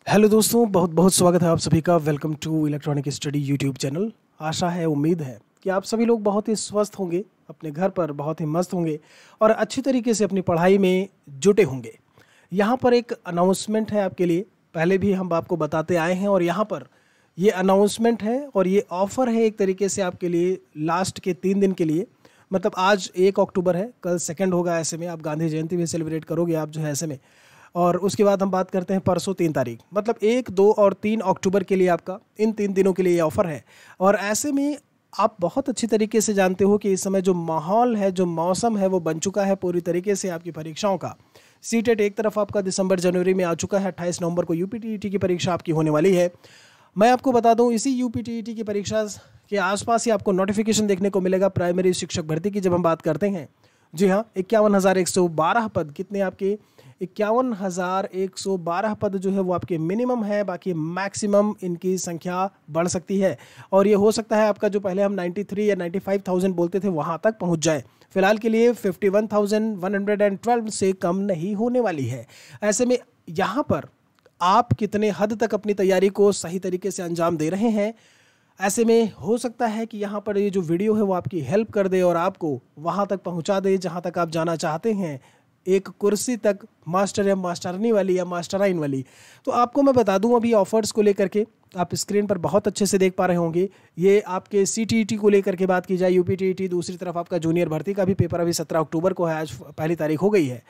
Hello दोस्तों, बहुत बहुत स्वागत है आप सभी का। Welcome to electronic study YouTube channel. आशा है, उम्मीद है कि आप सभी लोग बहुत ही स्वस्थ होंगे, अपने घर पर बहुत ही मस्त होंगे और अच्छी तरीके से अपनी पढ़ाई में जुटे होंगे। यहाँ पर एक अनाउंसमेंट है आपके लिए, पहले भी हम आपको बताते आए हैं और यहाँ पर ये अनाउंसमेंट है और ये ऑफ़र है एक तरीके से आपके लिए लास्ट के 3 दिन के लिए। मतलब आज 1 अक्टूबर है, कल 2 होगा, ऐसे में आप गांधी जयंती भी सेलिब्रेट करोगे आप जो है ऐसे में। और उसके बाद हम बात करते हैं परसों 3 तारीख, मतलब 1, 2 और 3 अक्टूबर के लिए आपका इन 3 दिनों के लिए ये ऑफ़र है। और ऐसे में आप बहुत अच्छी तरीके से जानते हो कि इस समय जो माहौल है, जो मौसम है, वो बन चुका है पूरी तरीके से आपकी परीक्षाओं का। सीटेट एक तरफ आपका दिसंबर जनवरी में आ चुका है, 28 नवंबर को यूपीटीईटी की परीक्षा आपकी होने वाली है। मैं आपको बता दूं, इसी यूपीटीईटी की परीक्षा के आसपास ही आपको नोटिफिकेशन देखने को मिलेगा प्राइमरी शिक्षक भर्ती की। जब हम बात करते हैं, जी हाँ, 51,112 पद, कितने आपके 51,112 पद जो है वो आपके मिनिमम है, बाकी मैक्सिमम इनकी संख्या बढ़ सकती है। और ये हो सकता है आपका जो पहले हम 93 या 95,000 बोलते थे वहाँ तक पहुँच जाए। फिलहाल के लिए 51,112 से कम नहीं होने वाली है। ऐसे में यहाँ पर आप कितने हद तक अपनी तैयारी को सही तरीके से अंजाम दे रहे हैं, ऐसे में हो सकता है कि यहाँ पर ये जो वीडियो है वो आपकी हेल्प कर दे और आपको वहाँ तक पहुँचा दे जहाँ तक आप जाना चाहते हैं, एक कुर्सी तक, मास्टर या मास्टरनी वाली या मास्टराइन वाली। तो आपको मैं बता दूं, अभी ऑफर्स को लेकर के आप स्क्रीन पर बहुत अच्छे से देख पा रहे होंगे। ये आपके सीटीईटी को लेकर के बात की जाए, यूपीटीईटी, दूसरी तरफ आपका जूनियर भर्ती का भी पेपर अभी 17 अक्टूबर को है, आज पहली तारीख हो गई है।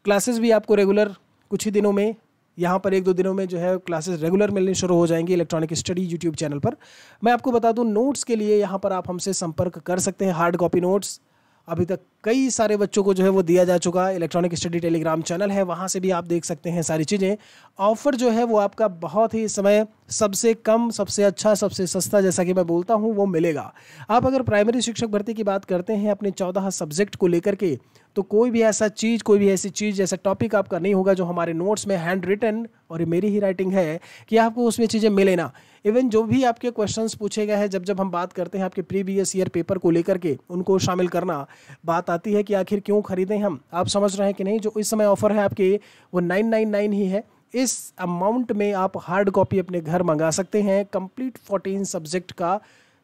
क्लासेस भी आपको रेगुलर कुछ ही दिनों में, यहाँ पर 1-2 दिनों में जो है क्लासेस रेगुलर मिलनी शुरू हो जाएंगी इलेक्ट्रॉनिक स्टडी यूट्यूब चैनल पर। मैं आपको बता दूं, नोट्स के लिए यहाँ पर आप हमसे संपर्क कर सकते हैं। हार्ड कॉपी नोट्स अभी तक कई सारे बच्चों को जो है वो दिया जा चुका है। इलेक्ट्रॉनिक स्टडी टेलीग्राम चैनल है, वहाँ से भी आप देख सकते हैं सारी चीज़ें। ऑफ़र जो है वो आपका बहुत ही इस समय सबसे कम, सबसे अच्छा, सबसे सस्ता, जैसा कि मैं बोलता हूँ, वो मिलेगा। आप अगर प्राइमरी शिक्षक भर्ती की बात करते हैं अपने 14 सब्जेक्ट को लेकर के, तो कोई भी ऐसा चीज़, कोई भी ऐसी चीज़, जैसा टॉपिक आपका नहीं होगा जो हमारे नोट्स में हैंड रिटन, और ये मेरी ही राइटिंग है, कि आपको उसमें चीज़ें मिले ना। इवन जो भी आपके क्वेश्चंस पूछे गए हैं, जब हम बात करते हैं आपके प्रीवियस ईयर पेपर को लेकर के, उनको शामिल करना, बात आती है कि आखिर क्यों खरीदें हम। आप समझ रहे हैं कि नहीं, जो इस समय ऑफर है आपके वो 999 ही है। इस अमाउंट में आप हार्ड कॉपी अपने घर मंगा सकते हैं कंप्लीट 14 सब्जेक्ट का।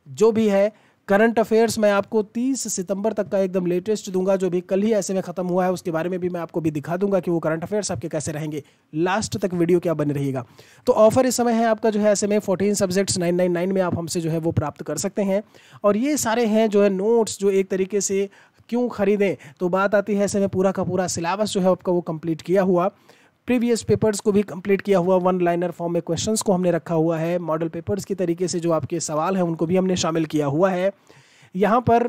जो भी है करंट अफेयर्स मैं आपको 30 सितंबर तक का एकदम लेटेस्ट दूंगा, जो भी कल ही ऐसे में ख़त्म हुआ है उसके बारे में भी मैं आपको भी दिखा दूंगा कि वो करंट अफेयर्स आपके कैसे रहेंगे। लास्ट तक वीडियो क्या बने रहिएगा। तो ऑफर इस समय है आपका जो है ऐसे में 14 सब्जेक्ट्स 999 में आप हमसे जो है वो प्राप्त कर सकते हैं। और ये सारे हैं जो है नोट्स, जो एक तरीके से क्यों खरीदें, तो बात आती है ऐसे में पूरा का पूरा सिलेबस जो है आपका वो कंप्लीट किया हुआ, प्रीवियस पेपर्स को भी कंप्लीट किया हुआ, 1 लाइनर फॉर्म में क्वेश्चंस को हमने रखा हुआ है, मॉडल पेपर्स की तरीके से जो आपके सवाल हैं उनको भी हमने शामिल किया हुआ है। यहाँ पर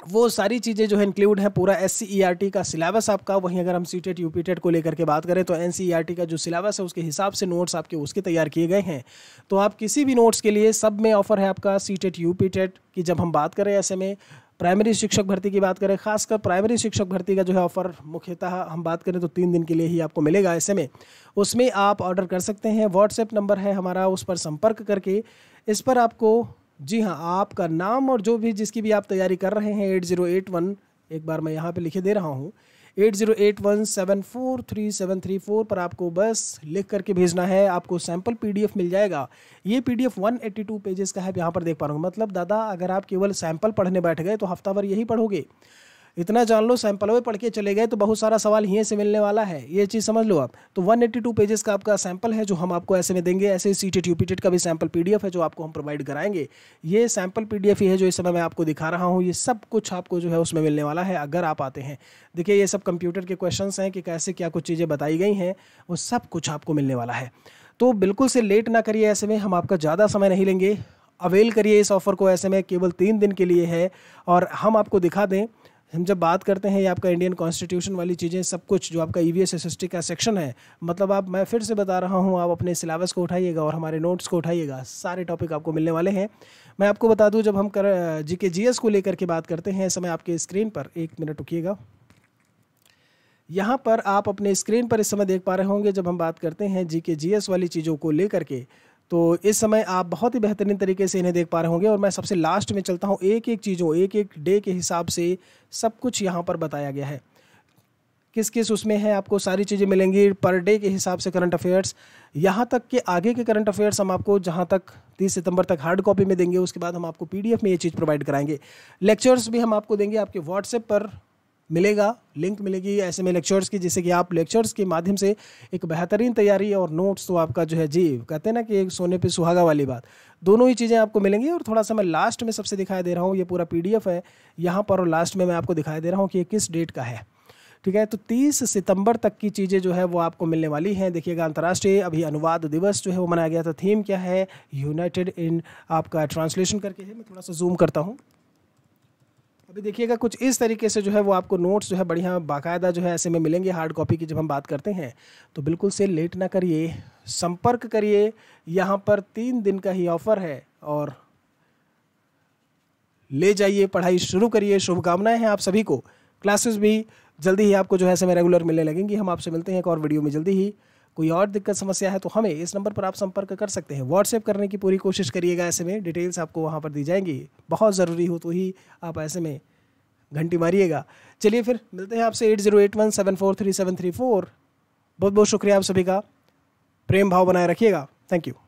वो सारी चीज़ें जो है इंक्लूड है, पूरा SCERT का सिलेबस आपका। वहीं अगर हम सीटेट यूपीटेट को लेकर के बात करें तो NCERT का जो सिलेबस है उसके हिसाब से नोट्स आपके उसके तैयार किए गए हैं। तो आप किसी भी नोट्स के लिए सब में ऑफर है आपका सीटेट यूपीटेट की। जब हम बात करें ऐसे में प्राइमरी शिक्षक भर्ती की बात करें, खासकर प्राइमरी शिक्षक भर्ती का जो है ऑफर मुख्यतः हम बात करें तो 3 दिन के लिए ही आपको मिलेगा। ऐसे में उसमें आप ऑर्डर कर सकते हैं। व्हाट्सएप नंबर है हमारा, उस पर संपर्क करके इस पर आपको, जी हाँ, आपका नाम और जो भी जिसकी भी आप तैयारी कर रहे हैं 8081, एक बार मैं यहाँ पे लिखे दे रहा हूँ, 8081743734 पर आपको बस लिख करके भेजना है। आपको सैम्पल PDF मिल जाएगा। ये PDF 182 पेजेस का है, यहाँ पर देख पा रहा हूँ। मतलब दादा, अगर आप केवल सैंपल पढ़ने बैठ गए तो हफ्ता भर यही पढ़ोगे। इतना जान लो, सैंपल में पढ़ के चले गए तो बहुत सारा सवाल यहीं से मिलने वाला है, ये चीज़ समझ लो आप। तो 182 पेजेस का आपका सैंपल है जो हम आपको ऐसे में देंगे। ऐसे ही सीटेट यूपीटेट का भी सैंपल PDF है जो आपको हम प्रोवाइड कराएंगे। ये सैंपल PDF ही है जो इस समय मैं आपको दिखा रहा हूँ। ये सब कुछ आपको जो है उसमें मिलने वाला है अगर आप आते हैं। देखिए, ये सब कंप्यूटर के क्वेश्चंस हैं कि कैसे क्या कुछ चीज़ें बताई गई हैं, वो सब कुछ आपको मिलने वाला है। तो बिल्कुल से लेट ना करिए, ऐसे में हम आपका ज़्यादा समय नहीं लेंगे। अवेल करिए इस ऑफ़र को, ऐसे में केवल 3 दिन के लिए है। और हम आपको दिखा दें, हम जब बात करते हैं ये आपका इंडियन कॉन्स्टिट्यूशन वाली चीज़ें, सब कुछ जो आपका EVS SST का सेक्शन है, मतलब आप, मैं फिर से बता रहा हूँ, आप अपने सिलेबस को उठाइएगा और हमारे नोट्स को उठाइएगा, सारे टॉपिक आपको मिलने वाले हैं। मैं आपको बता दूँ, जब हम GK GS को लेकर के बात करते हैं, इस समय आपके स्क्रीन पर, 1 मिनट रुकिएगा, यहाँ पर आप अपने स्क्रीन पर इस समय देख पा रहे होंगे, जब हम बात करते हैं GK GS वाली चीज़ों को लेकर के, तो इस समय आप बहुत ही बेहतरीन तरीके से इन्हें देख पा रहे होंगे। और मैं सबसे लास्ट में चलता हूँ, एक एक चीज़ों, एक एक डे के हिसाब से सब कुछ यहाँ पर बताया गया है। किस किस उसमें है, आपको सारी चीज़ें मिलेंगी पर डे के हिसाब से। करंट अफेयर्स यहाँ तक के आगे के करंट अफेयर्स हम आपको जहाँ तक 30 सितंबर तक हार्ड कॉपी में देंगे, उसके बाद हम आपको पीडीएफ में ये चीज़ प्रोवाइड कराएंगे। लेक्चर्स भी हम आपको देंगे, आपके व्हाट्सएप पर मिलेगा, लिंक मिलेगी ऐसे में लेक्चर्स की, जिससे कि आप लेक्चर्स के माध्यम से एक बेहतरीन तैयारी और नोट्स तो आपका जो है जी कहते हैं ना कि एक सोने पे सुहागा वाली बात, दोनों ही चीज़ें आपको मिलेंगी। और थोड़ा सा मैं लास्ट में सबसे दिखाई दे रहा हूँ, ये पूरा पीडीएफ है यहाँ पर, और लास्ट में मैं आपको दिखाई दे रहा हूँ कि ये किस डेट का है। ठीक है, तो 30 सितंबर तक की चीज़ें जो है वो आपको मिलने वाली हैं। देखिएगा, अंतर्राष्ट्रीय अभी अनुवाद दिवस जो है वो मनाया गया था। थीम क्या है, यूनाइटेड इन आपका ट्रांसलेशन करके है। मैं थोड़ा सा जूम करता हूँ। अभी देखिएगा कुछ इस तरीके से जो है वो आपको नोट्स जो है बढ़िया बाकायदा जो है ऐसे में मिलेंगे। हार्ड कॉपी की जब हम बात करते हैं तो बिल्कुल से लेट ना करिए, संपर्क करिए। यहाँ पर 3 दिन का ही ऑफर है और ले जाइए, पढ़ाई शुरू करिए। शुभकामनाएं हैं आप सभी को। क्लासेस भी जल्दी ही आपको जो है ऐसे में रेगुलर मिलने लगेंगी। हम आपसे मिलते हैं एक और वीडियो में जल्दी ही। कोई और दिक्कत समस्या है तो हमें इस नंबर पर आप संपर्क कर सकते हैं। व्हाट्सएप करने की पूरी कोशिश करिएगा, ऐसे में डिटेल्स आपको वहाँ पर दी जाएंगी। बहुत ज़रूरी हो तो ही आप ऐसे में घंटी मारिएगा। चलिए फिर मिलते हैं आपसे 8081743734। बहुत बहुत शुक्रिया आप सभी का। प्रेम भाव बनाए रखिएगा। Thank you.